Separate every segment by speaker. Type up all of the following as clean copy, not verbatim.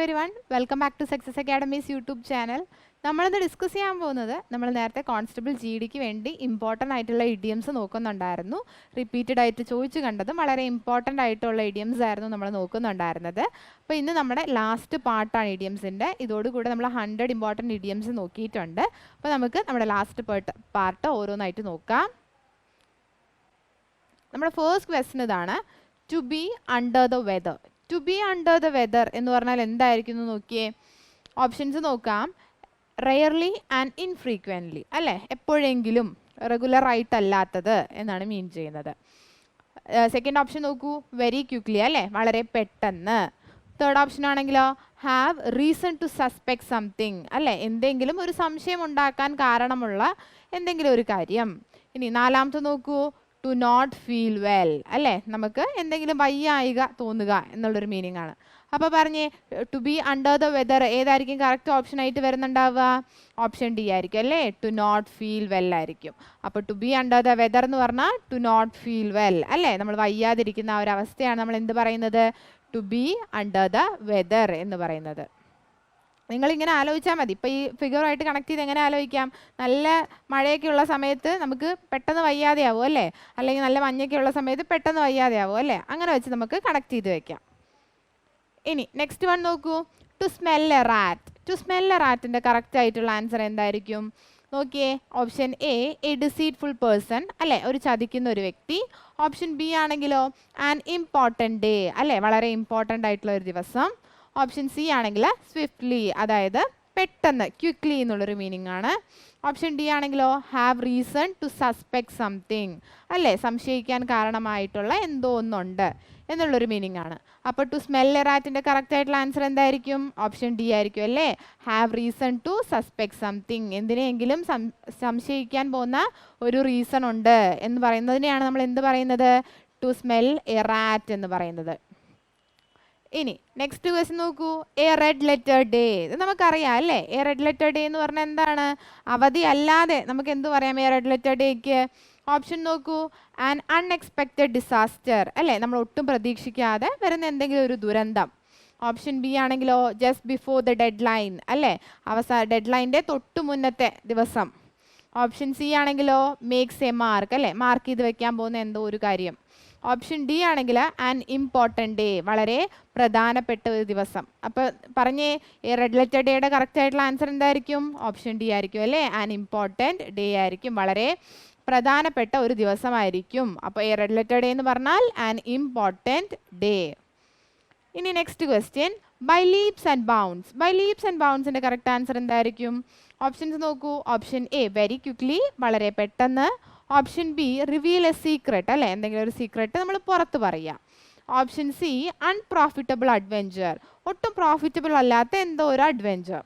Speaker 1: everyone, welcome back to Success Academy's YouTube channel. നമ്മളിന്ന് discuss ചെയ്യാൻ പോകുന്നത് നമ്മൾ നേരത്തെ കോൺസ്റ്റബിൾ GDക്ക് വേണ്ടി ഇമ്പോർട്ടൻ്റ് ആയിട്ടുള്ള ഇഡിയംസ് നോക്കുന്നുണ്ടായിരുന്നു. റിപ്പീറ്റഡ് ആയിട്ട് ചോദിച്ചു കണ്ടതും വളരെ ഇമ്പോർട്ടൻ്റ് ആയിട്ടുള്ള ഇഡിയംസ് ആയിരുന്നു നമ്മൾ നോക്കുന്നുണ്ടായിരുന്നത്. അപ്പോൾ ഇന്ന് നമ്മുടെ ലാസ്റ്റ് പാർട്ടാണ് ഇഡിയംസിൻ്റെ. ഇതോടുകൂടി നമ്മൾ 100 ഇമ്പോർട്ടൻ്റ് ഇഡിയംസ് നോക്കിയിട്ടുണ്ട്. അപ്പോൾ നമുക്ക് നമ്മുടെ ലാസ്റ്റ് പാർട്ട് ഓരോന്നായിട്ട് നോക്കാം. നമ്മുടെ ഫസ്റ്റ് ക്വസ്റ്റ്യൻ ഇതാണ്, to be under the weather. To be under the weather എന്ന് പറഞ്ഞാൽ എന്തായിരിക്കും എന്ന് നോക്കിയേ. ഓപ്ഷൻസ് നോക്കാം. റെയർലി ആൻഡ് ഇൻഫ്രീക്വൻ്റ്ലി, അല്ലേ, എപ്പോഴെങ്കിലും, റെഗുലർ ആയിട്ടല്ലാത്തത് എന്നാണ് മീൻ ചെയ്യുന്നത്. സെക്കൻഡ് ഓപ്ഷൻ നോക്കൂ, വെരി ക്വിക്ക്ലി, അല്ലേ, വളരെ പെട്ടെന്ന്. തേർഡ് ഓപ്ഷൻ ആണെങ്കിലോ, have reason to suspect something, അല്ലേ, എന്തെങ്കിലും ഒരു സംശയം ഉണ്ടാക്കാൻ കാരണമുള്ള എന്തെങ്കിലും ഒരു കാര്യം. ഇനി നാലാമത്തെ നോക്കൂ, ടു നോട്ട് ഫീൽ വെൽ, അല്ലേ, നമുക്ക് എന്തെങ്കിലും വയ്യായിക തോന്നുക എന്നുള്ളൊരു മീനിങ് ആണ്. അപ്പോൾ പറഞ്ഞേ, to be under the weather ഏതായിരിക്കും കറക്റ്റ് ഓപ്ഷൻ ആയിട്ട് വരുന്നുണ്ടാവുക? ഓപ്ഷൻ ഡി ആയിരിക്കും, അല്ലേ, ടു നോട്ട് ഫീൽ വെൽ ആയിരിക്കും. അപ്പോൾ to be under the weather എന്ന് പറഞ്ഞാൽ ടു നോട്ട് ഫീൽ വെൽ, അല്ലേ, നമ്മൾ വയ്യാതിരിക്കുന്ന ആ ഒരു അവസ്ഥയാണ് നമ്മൾ എന്ത് പറയുന്നത്? To be under the weather എന്ന് പറയുന്നത്. നിങ്ങളിങ്ങനെ ആലോചിച്ചാൽ മതി. ഇപ്പോൾ ഈ ഫിഗറുമായിട്ട് കണക്ട് ചെയ്ത് എങ്ങനെ ആലോചിക്കാം? നല്ല മഴയൊക്കെയുള്ള സമയത്ത് നമുക്ക് പെട്ടെന്ന് വയ്യാതെയാവും, അല്ലേ, അല്ലെങ്കിൽ നല്ല മഞ്ഞൊക്കെയുള്ള സമയത്ത് പെട്ടെന്ന് വയ്യാതെയാവും, അല്ലേ, അങ്ങനെ വെച്ച് നമുക്ക് കണക്ട് ചെയ്ത് വെക്കാം. ഇനി നെക്സ്റ്റ് വൺ നോക്കൂ, to smell a rat. To smell a റാറ്റിൻ്റെ കറക്റ്റ് ആയിട്ടുള്ള ആൻസർ എന്തായിരിക്കും നോക്കിയേ. ഓപ്ഷൻ എ ഡിസീറ്റ്ഫുൾ പേഴ്സൺ, അല്ലേ, ഒരു ചതിക്കുന്ന ഒരു വ്യക്തി. ഓപ്ഷൻ ബി ആണെങ്കിലോ, ആൻ ഇമ്പോർട്ടൻ്റ് ഡേ, അല്ലേ, വളരെ ഇമ്പോർട്ടൻ്റ് ആയിട്ടുള്ള ഒരു ദിവസം. ഓപ്ഷൻ സി ആണെങ്കിൽ സ്വിഫ്റ്റ്ലി, അതായത് പെട്ടെന്ന്, ക്വിക്ക്ലി എന്നുള്ളൊരു മീനിങ് ആണ്. ഓപ്ഷൻ ഡി ആണെങ്കിലോ, have reason to suspect something, അല്ലേ, സംശയിക്കാൻ കാരണമായിട്ടുള്ള എന്തോ ഒന്നുണ്ട് എന്നുള്ളൊരു മീനിങ് ആണ്. അപ്പോൾ ടു സ്മെൽ എ റാറ്റിൻ്റെ കറക്റ്റ് ആയിട്ടുള്ള ആൻസർ എന്തായിരിക്കും? ഓപ്ഷൻ ഡി ആയിരിക്കും, അല്ലേ, have reason to suspect something, എന്തിനെങ്കിലും സംശയിക്കാൻ പോകുന്ന ഒരു റീസൺ ഉണ്ട് എന്ന് പറയുന്നതിനെയാണ് നമ്മൾ എന്ത് പറയുന്നത്? ടു സ്മെൽ എ റാറ്റ് എന്ന് പറയുന്നത്. ഇനി നെക്സ്റ്റ് ക്വസ്റ്റ്യൻ നോക്കൂ, എ റെഡ് ലെറ്റർ ഡേ. ഇത് നമുക്കറിയാം, അല്ലേ, എ റെഡ് ലെറ്റർ ഡേ എന്ന് പറഞ്ഞാൽ എന്താണ്? അവധി അല്ലാതെ നമുക്ക് എന്ത് പറയാം എ റെഡ് ലെറ്റർ ഡേക്ക്? ഓപ്ഷൻ നോക്കൂ, ആൻ അൺഎക്സ്പെക്റ്റഡ് ഡിസാസ്റ്റർ, അല്ലേ, നമ്മൾ ഒട്ടും പ്രതീക്ഷിക്കാതെ വരുന്ന എന്തെങ്കിലും ഒരു ദുരന്തം. ഓപ്ഷൻ ബി ആണെങ്കിലോ, just before the dead line, അല്ലേ, ഡെഡ് ലൈൻ്റെ തൊട്ട് മുന്നത്തെ ദിവസം. ഓപ്ഷൻ സി ആണെങ്കിലോ, മേക്സ് എ മാർക്ക്, അല്ലേ, മാർക്ക് ചെയ്ത് വെക്കാൻ പോകുന്ന എന്തോ ഒരു കാര്യം. ഓപ്ഷൻ ഡി ആണെങ്കിൽ ആൻ ഇമ്പോർട്ടൻ്റ് ഡേ, വളരെ പ്രധാനപ്പെട്ട ഒരു ദിവസം. അപ്പോൾ പറഞ്ഞേ, ഈ റെഡ് ലെറ്റർ ഡേയുടെ കറക്റ്റ് ആയിട്ടുള്ള ആൻസർ എന്തായിരിക്കും? ഓപ്ഷൻ ഡി ആയിരിക്കും, അല്ലേ, ആൻ ഇമ്പോർട്ടൻ്റ് ഡേ ആയിരിക്കും, വളരെ പ്രധാനപ്പെട്ട ഒരു ദിവസമായിരിക്കും. അപ്പോൾ ഈ റെഡ് ലെറ്റർ ഡേ എന്ന് പറഞ്ഞാൽ ആൻ ഇമ്പോർട്ടൻ്റ് ഡേ. ഇനി next question, by leaps and bounds. By leaps and ബൗണ്ട്സിൻ്റെ കറക്റ്റ് ആൻസർ എന്തായിരിക്കും? ഓപ്ഷൻസ് നോക്കൂ. ഓപ്ഷൻ എ വെരി ക്വിക്ക്ലി, വളരെ പെട്ടെന്ന്. Option B reveal a secret, അല്ലേ, എന്തെങ്കിലും ഒരു സീക്രട്ട് നമ്മൾ പുറത്ത് പറയുക. ഓപ്ഷൻ സി അൺപ്രോഫിറ്റബിൾ അഡ്വെഞ്ചർ, ഒട്ടും പ്രോഫിറ്റബിൾ അല്ലാത്ത എന്തോ ഒരു അഡ്വെഞ്ചർ.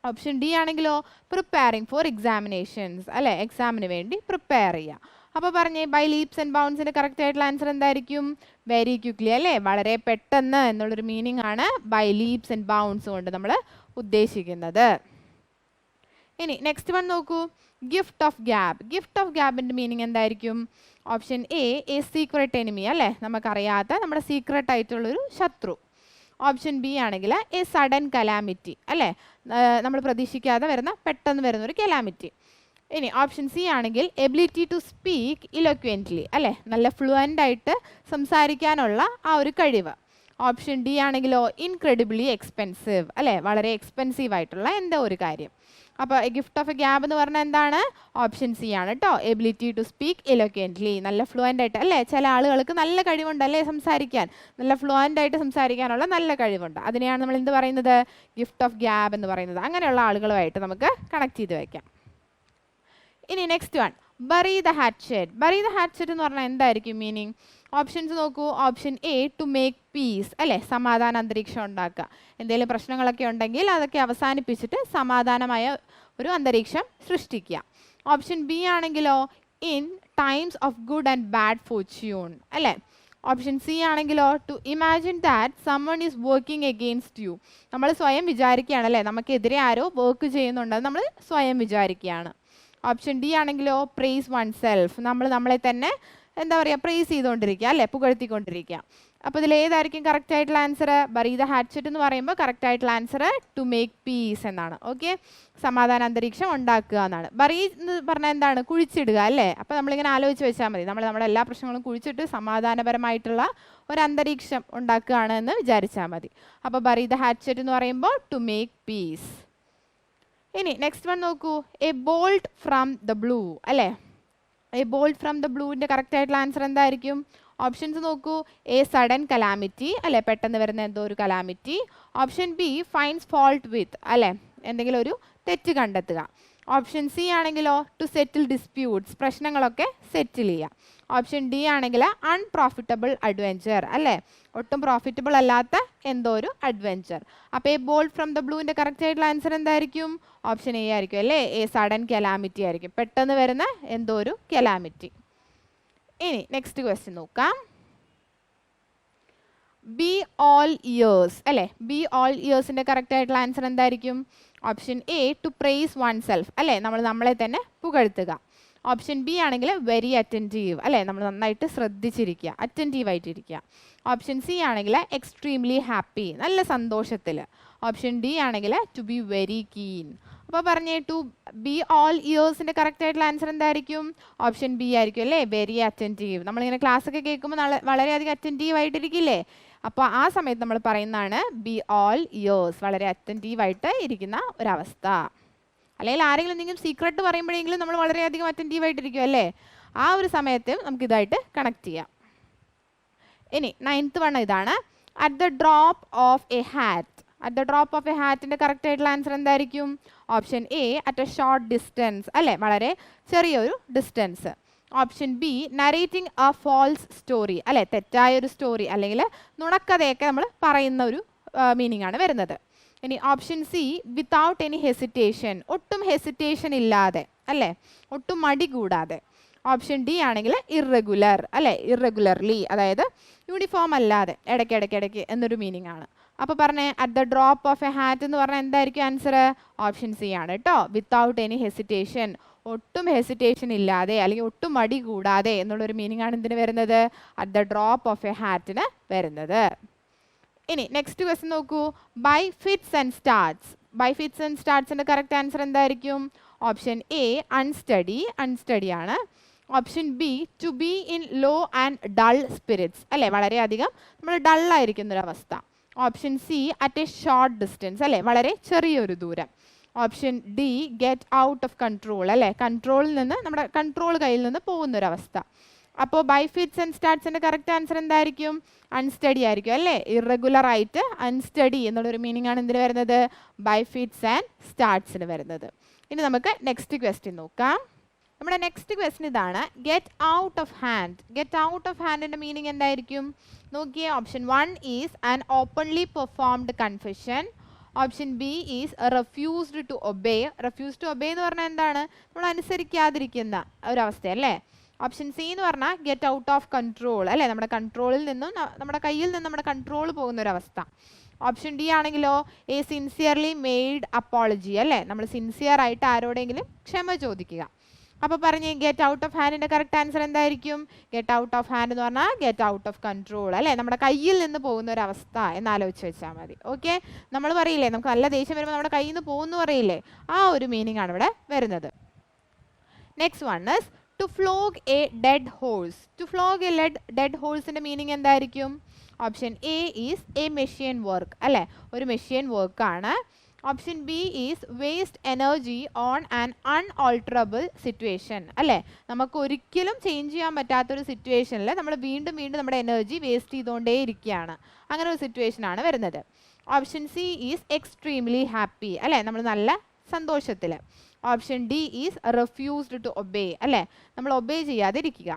Speaker 1: ഓപ്ഷൻ ഡി ആണെങ്കിലോ, പ്രിപ്പയറിംഗ് ഫോർ എക്സാമിനേഷൻസ്, അല്ലേ, എക്സാമിന് വേണ്ടി പ്രിപ്പയർ ചെയ്യുക. അപ്പോൾ പറഞ്ഞേ, ബൈ ലീപ്സ് ആൻഡ് ബൗണ്ട്സിൻ്റെ കറക്റ്റ് ആയിട്ടുള്ള ആൻസർ എന്തായിരിക്കും? വെരി ക്വിക്ക്ലി, അല്ലേ, വളരെ പെട്ടെന്ന് എന്നുള്ളൊരു മീനിങ് ആണ് ബൈ ലീപ്സ് ആൻഡ് ബൗണ്ട്സ് കൊണ്ട് നമ്മൾ ഉദ്ദേശിക്കുന്നത്. ഇനി നെക്സ്റ്റ് വൺ നോക്കൂ, gift of gab. Gift of ഗ്യാബിൻ്റെ മീനിങ് എന്തായിരിക്കും? ഓപ്ഷൻ എ സീക്രട്ട് എനിമി, അല്ലേ, നമുക്കറിയാത്ത നമ്മുടെ സീക്രട്ട് ആയിട്ടുള്ളൊരു ശത്രു. ഓപ്ഷൻ ബി ആണെങ്കിൽ എ സഡൻ കലാമിറ്റി, അല്ലേ, നമ്മൾ പ്രതീക്ഷിക്കാതെ വരുന്ന പെട്ടെന്ന് വരുന്ന ഒരു കലാമിറ്റി. ഇനി ഓപ്ഷൻ സി ആണെങ്കിൽ എബിലിറ്റി ടു സ്പീക്ക് ഇലക്വൻ്റ്ലി, അല്ലേ, നല്ല ഫ്ലുവൻ്റ് ആയിട്ട് സംസാരിക്കാനുള്ള ആ ഒരു കഴിവ്. ഓപ്ഷൻ ഡി ആണെങ്കിലോ, ഇൻക്രെഡിബിളി എക്സ്പെൻസീവ്, അല്ലേ, വളരെ എക്സ്പെൻസീവ് ആയിട്ടുള്ള എന്തോ ഒരു കാര്യം. അപ്പോൾ ഗിഫ്റ്റ് ഓഫ് എ ഗ്യാബ് എന്ന് പറഞ്ഞാൽ എന്താണ്? ഓപ്ഷൻ സി ആണ് കേട്ടോ, എബിലിറ്റി ടു സ്പീക്ക് ഇലക്വൻ്റ്ലി, നല്ല ഫ്ലുവൻ്റ് ആയിട്ട്, അല്ലേ, ചില ആളുകൾക്ക് നല്ല കഴിവുണ്ട്, അല്ലേ, സംസാരിക്കാൻ, നല്ല ഫ്ലുവൻ്റ് ആയിട്ട് സംസാരിക്കാനുള്ള നല്ല കഴിവുണ്ട്. അതിനെയാണ് നമ്മൾ എന്ത് പറയുന്നത്? ഗിഫ്റ്റ് ഓഫ് ഗ്യാബ് എന്ന് പറയുന്നത്. അങ്ങനെയുള്ള ആളുകളുമായിട്ട് നമുക്ക് കണക്ട് ചെയ്ത് വയ്ക്കാം. ഇനി next one, bury the hatchet. Bury the hatchet എന്ന് പറഞ്ഞാൽ എന്തായിരിക്കും മീനിങ്? ഓപ്ഷൻസ് നോക്കൂ. Option A to make peace, അല്ലേ, സമാധാന അന്തരീക്ഷം ഉണ്ടാക്കുക. എന്തെങ്കിലും പ്രശ്നങ്ങളൊക്കെ ഉണ്ടെങ്കിൽ അതൊക്കെ അവസാനിപ്പിച്ചിട്ട് സമാധാനമായ ഒരു അന്തരീക്ഷം സൃഷ്ടിക്കുക. ഓപ്ഷൻ ബി ആണെങ്കിലോ, in times of good and bad fortune, അല്ലേ. ഓപ്ഷൻ സി ആണെങ്കിലോ, to imagine that someone is working against you. നമ്മൾ സ്വയം വിചാരിക്കുകയാണ്, അല്ലേ, നമുക്കെതിരെ ആരോ വർക്ക് ചെയ്യുന്നുണ്ടെന്ന് നമ്മൾ സ്വയം വിചാരിക്കുകയാണ്. ഓപ്ഷൻ ഡി ആണെങ്കിലോ, പ്രൈസ് വൺ സെൽഫ്, നമ്മൾ നമ്മളെ തന്നെ എന്താ പറയുക, പ്രൈസ് ചെയ്തുകൊണ്ടിരിക്കുക അല്ലേ, പുകഴ്ത്തിക്കൊണ്ടിരിക്കുക. അപ്പോൾ ഇതിൽ ഏതായിരിക്കും കറക്റ്റ് ആയിട്ടുള്ള ആൻസർ? ബറി ദ ഹാറ്റ്ചെറ്റ് എന്ന് പറയുമ്പോൾ കറക്റ്റ് ആയിട്ടുള്ള ആൻസർ ടു മേക്ക് പീസ് എന്നാണ്. ഓക്കെ, സമാധാന അന്തരീക്ഷം ഉണ്ടാക്കുക എന്നാണ്. ബറി എന്ന് പറഞ്ഞാൽ എന്താണ്? കുഴിച്ചിടുക അല്ലേ. അപ്പോൾ നമ്മളിങ്ങനെ ആലോചിച്ച് വെച്ചാൽ മതി, നമ്മുടെ എല്ലാ പ്രശ്നങ്ങളും കുഴിച്ചിട്ട് സമാധാനപരമായിട്ടുള്ള ഒരു അന്തരീക്ഷം ഉണ്ടാക്കുകയാണ് എന്ന് വിചാരിച്ചാൽ മതി. അപ്പോൾ ബറി ദ ഹാറ്റ്ചെറ്റ് എന്ന് പറയുമ്പോൾ ടു മേക്ക് പീസ്. ഇനി നെക്സ്റ്റ് വൺ നോക്കൂ, a bolt from the blue അല്ലേ. എ ബോൾട്ട് ഫ്രം ദ ബ്ലൂവിൻ്റെ കറക്റ്റ് ആയിട്ടുള്ള ആൻസർ എന്തായിരിക്കും? ഓപ്ഷൻസ് നോക്കൂ, എ സഡൻ കലാമിറ്റി അല്ലെ, പെട്ടെന്ന് വരുന്ന എന്തോ ഒരു calamity. Option B finds fault with അല്ലെ, എന്തെങ്കിലും ഒരു തെറ്റ് കണ്ടെത്തുക. ഓപ്ഷൻ സി ആണെങ്കിലോ ടു സെറ്റിൽ ഡിസ്പ്യൂട്ട്സ്, പ്രശ്നങ്ങളൊക്കെ സെറ്റിൽ ചെയ്യുക. ഓപ്ഷൻ ഡി ആണെങ്കിൽ അൺപ്രോഫിറ്റബിൾ അഡ്വെഞ്ചർ അല്ലേ, ഒട്ടും പ്രോഫിറ്റബിൾ അല്ലാത്ത എന്തോ ഒരു അഡ്വെഞ്ചർ. അപ്പോൾ എ ബോൾട്ട് ഫ്രം ദ ബ്ലൂവിൻ്റെ കറക്റ്റ് ആയിട്ടുള്ള ആൻസർ എന്തായിരിക്കും? ഓപ്ഷൻ എ ആയിരിക്കും അല്ലേ, എ സഡൻ കലാമിറ്റി ആയിരിക്കും, പെട്ടെന്ന് വരുന്ന എന്തോ ഒരു കലാമിറ്റി. ഇനി നെക്സ്റ്റ് ക്വസ്റ്റ്യൻ നോക്കാം. ബി ഓൾ ഇയേഴ്സ് അല്ലേ, ബി ഓൾ ഇയേഴ്സിൻ്റെ കറക്റ്റ് ആയിട്ടുള്ള ആൻസർ എന്തായിരിക്കും? Option A to praise oneself അല്ലേ, നമ്മളെ തന്നെ പുകഴ്ത്തുക. ഓപ്ഷൻ ബി ആണെങ്കിൽ വെരി അറ്റൻറ്റീവ് അല്ലേ, നമ്മൾ നന്നായിട്ട് ശ്രദ്ധിച്ചിരിക്കുക, അറ്റൻറ്റീവ് ആയിട്ടിരിക്കുക. ഓപ്ഷൻ സി ആണെങ്കിൽ എക്സ്ട്രീംലി ഹാപ്പി, നല്ല സന്തോഷത്തിൽ. ഓപ്ഷൻ ഡി ആണെങ്കിൽ ടു ബി വെരി കീൻ. അപ്പോൾ പറഞ്ഞേ ടു ബി ഓൾ ഇയേഴ്സിൻ്റെ കറക്റ്റ് ആയിട്ടുള്ള ആൻസർ എന്തായിരിക്കും? ഓപ്ഷൻ ബി ആയിരിക്കും അല്ലേ, വെരി അറ്റൻറ്റീവ്. നമ്മളിങ്ങനെ ക്ലാസ് ഒക്കെ കേൾക്കുമ്പോൾ വളരെയധികം അറ്റൻറ്റീവ് ആയിട്ടിരിക്കില്ലേ, അപ്പോൾ ആ സമയത്ത് നമ്മൾ പറയുന്നതാണ് ബി ഓൾ ഇയേഴ്സ്, വളരെ അറ്റൻറ്റീവായിട്ട് ഇരിക്കുന്ന ഒരവസ്ഥ. അല്ലെങ്കിൽ ആരെങ്കിലും എന്തെങ്കിലും സീക്രട്ട് പറയുമ്പോഴെങ്കിലും നമ്മൾ വളരെയധികം അറ്റൻറ്റീവായിട്ടിരിക്കും അല്ലേ, ആ ഒരു സമയത്ത് നമുക്കിതായിട്ട് കണക്ട് ചെയ്യാം. ഇനി 9th വൺ ഇതാണ്, at the drop of a hat. At the drop of a ഹാറ്റിൻ്റെ കറക്റ്റ് ആയിട്ടുള്ള ആൻസർ എന്തായിരിക്കും? Option A at a short distance അല്ലേ, വളരെ ചെറിയൊരു distance. Option B narrating a false story അല്ലേ, തെറ്റായൊരു സ്റ്റോറി അല്ലെങ്കിൽ നുണക്കഥയൊക്കെ നമ്മൾ പറയുന്ന ഒരു മീനിങ് ആണ് വരുന്നത്. ഇനി option C without any hesitation, ഒട്ടും ഹെസിറ്റേഷൻ ഇല്ലാതെ അല്ലേ, ഒട്ടും മടി കൂടാതെ. ഓപ്ഷൻ ഡി ആണെങ്കിൽ ഇറഗുലർ അല്ലേ, ഇറഗുലർലി, അതായത് യൂണിഫോം അല്ലാതെ ഇടയ്ക്കിടയ്ക്ക് എന്നൊരു മീനിങ് ആണ്. അപ്പോൾ പറഞ്ഞേ at the drop of a hat എന്ന് പറഞ്ഞാൽ എന്തായിരിക്കും ആൻസർ? ഓപ്ഷൻ സി ആണ് കേട്ടോ, വിത്തൗട്ട് എനി ഹെസിറ്റേഷൻ, ഒട്ടും ഹെസിറ്റേഷൻ ഇല്ലാതെ അല്ലെങ്കിൽ ഒട്ടും മടി കൂടാതെ എന്നുള്ളൊരു മീനിങ് ആണ് ഇതിന് വരുന്നത്, at the drop of a ഹാറ്റിന് വരുന്നത്. ഇനി നെക്സ്റ്റ് ക്വസ്റ്റ്യൻ നോക്കൂ, by fits and starts. By fits and സ്റ്റാർട്ട്സിൻ്റെ കറക്റ്റ് ആൻസർ എന്തായിരിക്കും? ഓപ്ഷൻ എ അൺസ്റ്റഡി ആണ്. Option B to be in low and dull spirits അല്ലേ, വളരെയധികം നമ്മൾ ഡള്ളായിരിക്കുന്നൊരവസ്ഥ. Option C at a short distance അല്ലേ, വളരെ ചെറിയൊരു ദൂരം. Option D get out of control അല്ലേ, കൺട്രോളിൽ നിന്ന് നമ്മുടെ കൺട്രോൾ കയ്യിൽ നിന്ന് പോകുന്നൊരവസ്ഥ. അപ്പോൾ ബൈ ഫിറ്റ്സ് ആൻഡ് സ്റ്റാർട്ട്സിൻ്റെ കറക്റ്റ് ആൻസർ എന്തായിരിക്കും? അൺസ്റ്റഡി ആയിരിക്കും അല്ലേ, ഇറഗുലർ ആയിട്ട് അൺസ്റ്റഡി എന്നുള്ളൊരു മീനിങ് ആണ് ഇതിന് വരുന്നത്, ബൈ ഫിറ്റ്സ് ആൻഡ് സ്റ്റാർട്ട്സിന് വരുന്നത്. ഇനി നമുക്ക് നെക്സ്റ്റ് ക്വസ്റ്റ്യൻ നോക്കാം. നമ്മുടെ നെക്സ്റ്റ് ക്വസ്റ്റ്യൻ ഇതാണ്, get out of hand. Get out of ഹാൻഡിൻ്റെ മീനിങ് എന്തായിരിക്കും? നോക്കിയേ, option 1 is an openly performed confession. Option B is refused to obey. Refuse to obey എന്ന് പറഞ്ഞാൽ എന്താണ്? നമ്മൾ അനുസരിക്കാതിരിക്കുന്ന ഒരവസ്ഥ അല്ലേ. ഓപ്ഷൻ സി എന്ന് പറഞ്ഞാൽ ഗെറ്റ് ഔട്ട് ഓഫ് കൺട്രോൾ അല്ലേ, നമ്മുടെ കൺട്രോളിൽ നിന്നും നമ്മുടെ കയ്യിൽ നിന്ന് നമ്മുടെ കൺട്രോൾ പോകുന്ന ഒരവസ്ഥ. ഓപ്ഷൻ ഡി ആണെങ്കിലോ എ സിൻസിയർലി മെയ്ഡ് അപ്പോളജി അല്ലേ, നമ്മൾ സിൻസിയർ ആയിട്ട് ആരോടെങ്കിലും ക്ഷമ ചോദിക്കുക. അപ്പോൾ പറഞ്ഞ് ഗെറ്റ് ഔട്ട് ഓഫ് ഹാൻഡിൻ്റെ കറക്റ്റ് ആൻസർ എന്തായിരിക്കും? ഗെറ്റ് ഔട്ട് ഓഫ് ഹാൻഡ് എന്ന് പറഞ്ഞാൽ ഗെറ്റ് ഔട്ട് ഓഫ് കൺട്രോൾ അല്ലേ, നമ്മുടെ കയ്യിൽ നിന്ന് പോകുന്ന ഒരു അവസ്ഥ എന്നാലോചിച്ച് വെച്ചാൽ മതി. ഓക്കെ, നമ്മൾ പറയില്ലേ നമുക്ക് നല്ല ദേഷ്യം വരുമ്പോൾ നമ്മുടെ കയ്യിൽ നിന്ന് പോകുന്നു പറയില്ലേ, ആ ഒരു മീനിങ് ആണ് ഇവിടെ വരുന്നത്. Next one is to flog a dead horse. To flog a dead ഹോഴ്സിൻ്റെ മീനിങ് എന്തായിരിക്കും? Option A is a machine work അല്ലേ, ഒരു മെഷീൻ വർക്കാണ്. Option B is waste energy on an unalterable situation അല്ലേ, നമുക്ക് ഒരിക്കലും ചേഞ്ച് ചെയ്യാൻ പറ്റാത്തൊരു സിറ്റുവേഷനിൽ നമ്മൾ വീണ്ടും നമ്മുടെ എനർജി വേസ്റ്റ് ചെയ്തുകൊണ്ടേ ഇരിക്കുകയാണ്, അങ്ങനെ ഒരു സിറ്റുവേഷൻ ആണ് വരുന്നത്. Option C is extremely happy അല്ലേ, നമ്മൾ നല്ല സന്തോഷത്തിൽ. Option D is refused to obey അല്ലേ, നമ്മൾ ഒബേ ചെയ്യാതിരിക്കുക.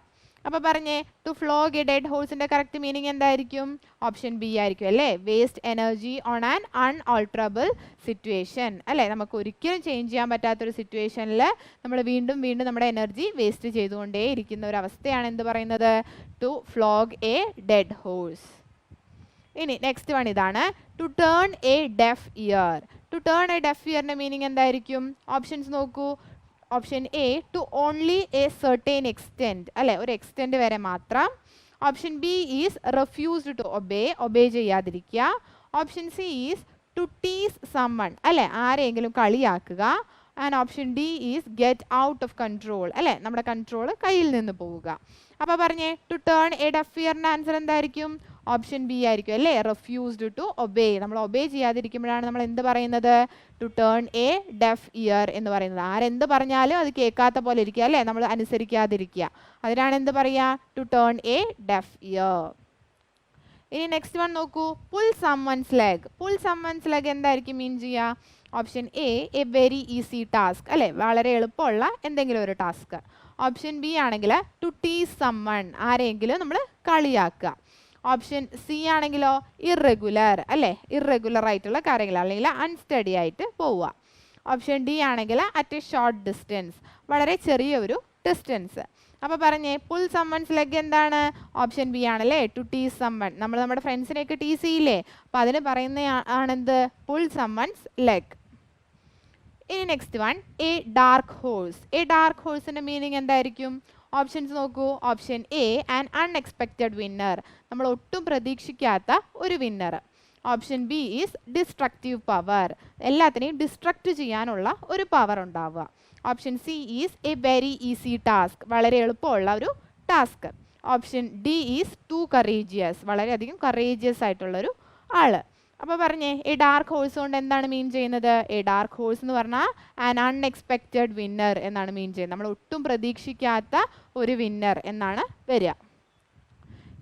Speaker 1: അപ്പോൾ പറഞ്ഞേ ടു ഫ്ലോഗ് എ ഡെഡ് ഹോഴ്സിൻ്റെ കറക്റ്റ് മീനിങ് എന്തായിരിക്കും? ഓപ്ഷൻ ബി ആയിരിക്കും അല്ലേ, waste energy on an unalterable situation അല്ലേ, നമുക്ക് ഒരിക്കലും ചേഞ്ച് ചെയ്യാൻ പറ്റാത്തൊരു സിറ്റുവേഷനിൽ നമ്മൾ വീണ്ടും നമ്മുടെ എനർജി വേസ്റ്റ് ചെയ്തുകൊണ്ടേ ഇരിക്കുന്ന ഒരു അവസ്ഥയാണ് എന്ത് പറയുന്നത്? To flog a dead horse. ഇനി നെക്സ്റ്റ് വൺ ഇതാണ്, to turn a deaf ear. To turn a deaf ഇയറിൻ്റെ മീനിങ് എന്തായിരിക്കും? ഓപ്ഷൻസ് നോക്കൂ, option A to only a certain extent അല്ലേ, ഒരു എക്സ്റ്റെൻറ്റ് വരെ മാത്രം. Option B is refused to obey ചെയ്യാതിരിക്കുക. Option C is to tease someone അല്ലേ, ആരെങ്കിലും കളിയാക്കുക. And option D is get out of control അല്ലേ, നമ്മുടെ കൺട്രോൾ കയ്യിൽ നിന്ന് പോവുക. അപ്പോൾ പറഞ്ഞേ ടു ടേൺ എ ഡെഫ് ഇയറിൻ്റെ ആൻസർ എന്തായിരിക്കും? ഓപ്ഷൻ ബി ആയിരിക്കും അല്ലേ, റെഫ്യൂസ്ഡ് ടു ഒബേ. നമ്മൾ ഒബേ ചെയ്യാതിരിക്കുമ്പോഴാണ് നമ്മൾ എന്ത് പറയുന്നത്? To turn a deaf ear എന്ന് പറയുന്നത്. ആരെന്ത് പറഞ്ഞാലും അത് കേൾക്കാത്ത പോലെ ഇരിക്കുക അല്ലേ, നമ്മൾ അനുസരിക്കാതിരിക്കുക. അതിനാണ് എന്ത് പറയുക? To turn a deaf ear. ഇനി നെക്സ്റ്റ് വൺ നോക്കൂ, pull someone's leg. Pull someone's leg എന്തായിരിക്കും മീൻ ചെയ്യുക? Option A a very easy task അല്ലേ, വളരെ എളുപ്പമുള്ള എന്തെങ്കിലും ഒരു ടാസ്ക്. ഓപ്ഷൻ ബി ആണെങ്കിൽ ടു ടീസ് സമ്മൺ, ആരെങ്കിലും നമ്മൾ കളിയാക്കുക. ഓപ്ഷൻ സി ആണെങ്കിലോ ഇറഗുലർ അല്ലേ, ഇറഗുലർ ആയിട്ടുള്ള കാര്യങ്ങൾ അല്ലെങ്കിൽ അൺസ്റ്റഡി ആയിട്ട് പോവുക. ഓപ്ഷൻ ഡി ആണെങ്കിൽ അറ്റ് എ ഷോർട്ട് ഡിസ്റ്റൻസ്, വളരെ ചെറിയ ഒരു ഡിസ്റ്റൻസ്. അപ്പോൾ പറഞ്ഞേ പുൾ സമ്മൺസ് ലെഗ് എന്താണ്? ഓപ്ഷൻ ബി ആണല്ലേ, ടു ടീസ് സമ്മൺ. നമ്മൾ നമ്മുടെ ഫ്രണ്ട്സിനെയൊക്കെ ടീസ് ചെയ്യില്ലേ, അപ്പോൾ അതിന് പറയുന്ന ആണെന്ത്? Pull someone's leg. ഇനി next one, a dark horse. A dark ഹോഴ്സിൻ്റെ മീനിങ് എന്തായിരിക്കും? ഓപ്ഷൻസ് നോക്കൂ. Option A an unexpected winner, നമ്മൾ ഒട്ടും പ്രതീക്ഷിക്കാത്ത ഒരു winner. Option B is destructive power, എല്ലാത്തിനെയും ഡിസ്ട്രക്റ്റ് ചെയ്യാനുള്ള ഒരു പവർ ഉണ്ടാവുക. Option C is a very easy task, വളരെ എളുപ്പമുള്ള ഒരു task. Option D is to courageous, വളരെയധികം കറേജിയസ് ആയിട്ടുള്ളൊരു ആള്. അപ്പോൾ പറഞ്ഞേ എ ഡാർക്ക് ഹോഴ്സ് കൊണ്ട് എന്താണ് മീൻ ചെയ്യുന്നത്? എ ഡാർക്ക് ഹോഴ്സ് എന്ന് പറഞ്ഞാൽ ആൻ അൺഎക്സ്പെക്റ്റഡ് വിന്നർ എന്നാണ് മീൻ ചെയ്യുന്നത്. നമ്മൾ ഒട്ടും പ്രതീക്ഷിക്കാത്ത ഒരു വിന്നർ എന്നാണ് വരിക.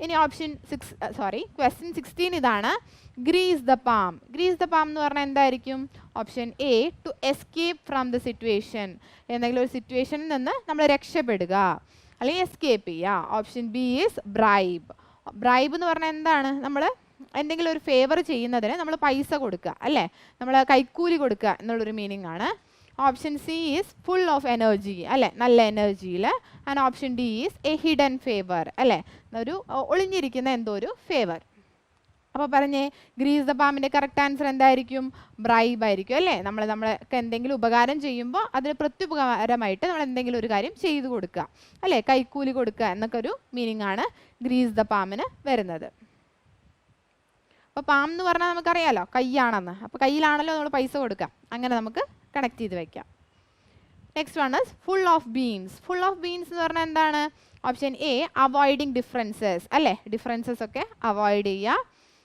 Speaker 1: ഇനി ക്വസ്റ്റ്യൻ 16 ഇതാണ്, grease the palm. Grease the palm എന്ന് പറഞ്ഞാൽ എന്തായിരിക്കും? Option A to escape from the situation, എന്തെങ്കിലും ഒരു സിറ്റുവേഷനിൽ നിന്ന് നമ്മൾ രക്ഷപ്പെടുക അല്ലെങ്കിൽ എസ്കേപ്പ് ചെയ്യുക. Option B is bribe. Bribe എന്ന് പറഞ്ഞാൽ എന്താണ്? നമ്മൾ എന്തെങ്കിലും ഒരു ഫേവർ ചെയ്യുന്നതിന് നമ്മൾ പൈസ കൊടുക്കുക അല്ലേ, നമ്മൾ കൈക്കൂലി കൊടുക്കുക എന്നുള്ളൊരു മീനിങ് ആണ്. Option C is full of energy അല്ലേ, നല്ല എനർജിയിൽ. And option D is a hidden favour അല്ലേ, ഒരു ഒളിഞ്ഞിരിക്കുന്ന എന്തോ ഒരു ഫേവർ. അപ്പോൾ പറഞ്ഞേ ഗ്രീസ് ദ പാമിൻ്റെ കറക്റ്റ് ആൻസർ എന്തായിരിക്കും? ബ്രൈബ് ആയിരിക്കും അല്ലേ. നമ്മൾക്ക് എന്തെങ്കിലും ഉപകാരം ചെയ്യുമ്പോൾ അതിന് പ്രത്യുപകാരമായിട്ട് നമ്മൾ എന്തെങ്കിലും ഒരു കാര്യം ചെയ്തു കൊടുക്കുക അല്ലേ, കൈക്കൂലി കൊടുക്കുക എന്നൊക്കെ ഒരു മീനിങ് ആണ് ഗ്രീസ് ദ പാമിന് വരുന്നത്. അപ്പോൾ പാം എന്ന് പറഞ്ഞാൽ നമുക്കറിയാലോ കയ്യാണെന്ന്, അപ്പോൾ കയ്യിലാണല്ലോ നമ്മൾ പൈസ കൊടുക്കുക, അങ്ങനെ നമുക്ക് കണക്ട് ചെയ്ത് വെക്കാം. Next one is full of beans. Full of beans എന്ന് പറഞ്ഞാൽ എന്താണ്? ഓപ്ഷൻ എ അവോയ്ഡിങ് ഡിഫറൻസസ് അല്ലേ, ഡിഫറൻസസ് ഒക്കെ അവോയ്ഡ് ചെയ്യുക.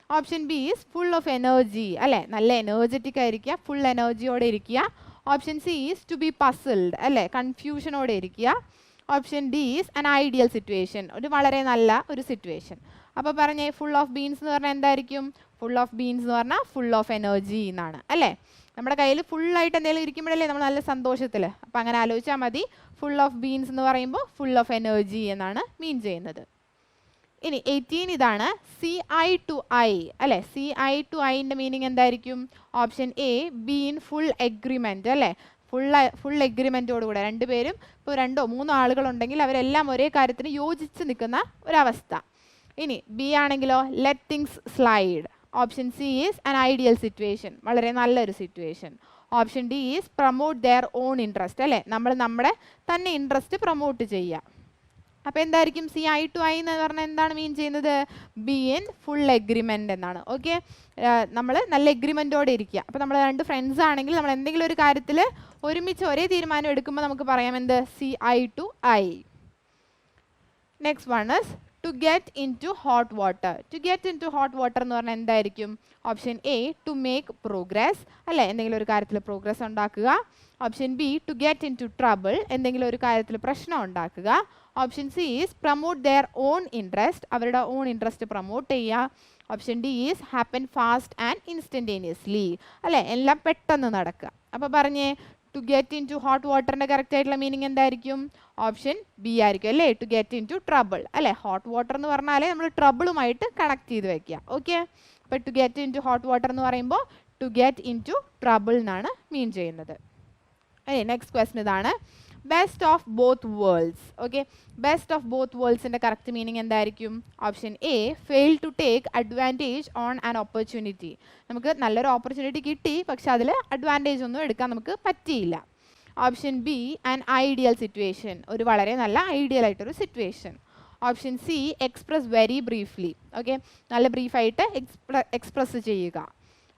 Speaker 1: Option B is full of energy അല്ലേ, നല്ല എനർജറ്റിക് ആയിരിക്കുക, ഫുൾ എനർജിയോടെ ഇരിക്കുക. Option C is to be puzzled അല്ലേ, കൺഫ്യൂഷനോടെ ഇരിക്കുക. Option D is an ideal situation, ഒരു വളരെ നല്ല ഒരു സിറ്റുവേഷൻ. അപ്പോൾ പറഞ്ഞേ ഫുൾ ഓഫ് ബീൻസ് എന്ന് പറഞ്ഞാൽ എന്തായിരിക്കും? ഫുൾ ഓഫ് ബീൻസ് എന്ന് പറഞ്ഞാൽ ഫുൾ ഓഫ് എനർജി എന്നാണ് അല്ലേ. നമ്മുടെ കയ്യിൽ ഫുള്ളായിട്ട് എന്തെങ്കിലും ഇരിക്കുമ്പോഴല്ലേ നമ്മൾ നല്ല സന്തോഷത്തിൽ, അപ്പോൾ അങ്ങനെ ആലോചിച്ചാൽ മതി. ഫുൾ ഓഫ് ബീൻസ് എന്ന് പറയുമ്പോൾ ഫുൾ ഓഫ് എനർജി എന്നാണ് മീൻ ചെയ്യുന്നത്. ഇനി 18 ഇതാണ്, സി ഐ ടു ഐ അല്ലേ. സി ഐ ടു ഐൻ്റെ മീനിങ് എന്തായിരിക്കും? Option A be in full agreement അല്ലേ, ഫുൾ എഗ്രിമെൻറ്റോടുകൂടെ രണ്ടുപേരും ഇപ്പോൾ 2 or 3 ആളുകളുണ്ടെങ്കിൽ അവരെല്ലാം ഒരേ കാര്യത്തിന് യോജിച്ച് നിൽക്കുന്ന ഒരവസ്ഥ. ഇനി ബി ആണെങ്കിലോ let things slide. Option C is an ideal situation, വളരെ നല്ലൊരു situation. Option D is promote their own interest അല്ലേ, നമ്മൾ നമ്മുടെ തന്നെ ഇൻട്രസ്റ്റ് പ്രൊമോട്ട് ചെയ്യുക. അപ്പോൾ എന്തായിരിക്കും സി ഐ ടു ഐ എന്ന് പറഞ്ഞാൽ എന്താണ് മീൻ ചെയ്യുന്നത്? ബി ഇൻ ഫുൾ എഗ്രിമെൻ്റ് എന്നാണ്. ഓക്കെ, നമ്മൾ നല്ല എഗ്രിമെൻറ്റോടെ ഇരിക്കുക. അപ്പോൾ നമ്മൾ 2 ഫ്രണ്ട്സ് ആണെങ്കിൽ നമ്മൾ എന്തെങ്കിലും ഒരു കാര്യത്തിൽ ഒരുമിച്ച് ഒരേ തീരുമാനം എടുക്കുമ്പോൾ നമുക്ക് പറയാം എന്ത്? See eye to eye. Next one is to get into hot water. To get into hot water എന്ന് പറഞ്ഞാൽ എന്തായിരിക്കും? Option A to make progress അല്ലേ, എന്തെങ്കിലും ഒരു കാര്യത്തിൽ പ്രോഗ്രസ് ഉണ്ടാക്കുക. Option B to get into trouble, എന്തെങ്കിലും ഒരു കാര്യത്തിൽ പ്രശ്നം ഉണ്ടാക്കുക. Option C is promote their own interest, അവരുടെ ഓൺ ഇൻട്രസ്റ്റ് പ്രൊമോട്ട് ചെയ്യുക. Option D is happen fast and instantaneously അല്ലേ, എല്ലാം പെട്ടെന്ന് നടക്കുക. അപ്പോൾ പറഞ്ഞേ to get into hot വാട്ടറിൻ്റെ കറക്റ്റ് ആയിട്ടുള്ള മീനിങ് എന്തായിരിക്കും? ഓപ്ഷൻ ബി ആയിരിക്കും അല്ലേ, to get into trouble അല്ലേ. ഹോട്ട് വാട്ടർ എന്ന് പറഞ്ഞാൽ നമ്മൾ ട്രബിളുമായിട്ട് കണക്ട് ചെയ്ത് വെക്കുക. ഓക്കെ, അപ്പോൾ to get into hot water എന്ന് പറയുമ്പോൾ to get into trouble എന്നാണ് മീൻ ചെയ്യുന്നത്. നെക്സ്റ്റ് ക്വസ്റ്റൻ ഇതാണ്, best of both worlds. Okay, best of both വേൾഡ്സിൻ്റെ കറക്റ്റ് മീനിങ് എന്തായിരിക്കും? Option A fail to take advantage on an opportunity. നമുക്ക് നല്ലൊരു opportunity കിട്ടി, പക്ഷെ അതിൽ അഡ്വാൻറ്റേജ് ഒന്നും എടുക്കാൻ നമുക്ക് പറ്റിയില്ല. Option B an ideal situation, ഒരു വളരെ നല്ല ഐഡിയൽ ആയിട്ടൊരു situation. Option C express very briefly, okay, നല്ല ബ്രീഫായിട്ട് എക്സ്പ്രസ് ചെയ്യുക.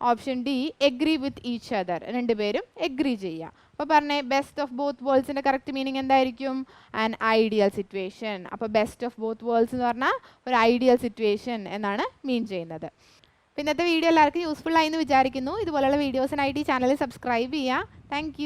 Speaker 1: Option D agree with each other, രണ്ടുപേരും എഗ്രി ചെയ്യുക. അപ്പോൾ പറഞ്ഞേ ബെസ്റ്റ് ഓഫ് ബോത്ത് വേൾഡ്സിൻ്റെ കറക്റ്റ് മീനിങ് എന്തായിരിക്കും? An ideal situation. അപ്പോൾ ബെസ്റ്റ് ഓഫ് ബോത്ത് വേൾഡ്സ് എന്ന് പറഞ്ഞാൽ ഒരു ഐഡിയൽ സിറ്റുവേഷൻ എന്നാണ് മീൻ ചെയ്യുന്നത്. അപ്പോൾ ഇന്നത്തെ വീഡിയോ എല്ലാവർക്കും യൂസ്ഫുൾ ആയി എന്ന് വിചാരിക്കുന്നു. ഇതുപോലുള്ള വീഡിയോസിനായിട്ട് ഈ ചാനൽ സബ്സ്ക്രൈബ് ചെയ്യുക. താങ്ക്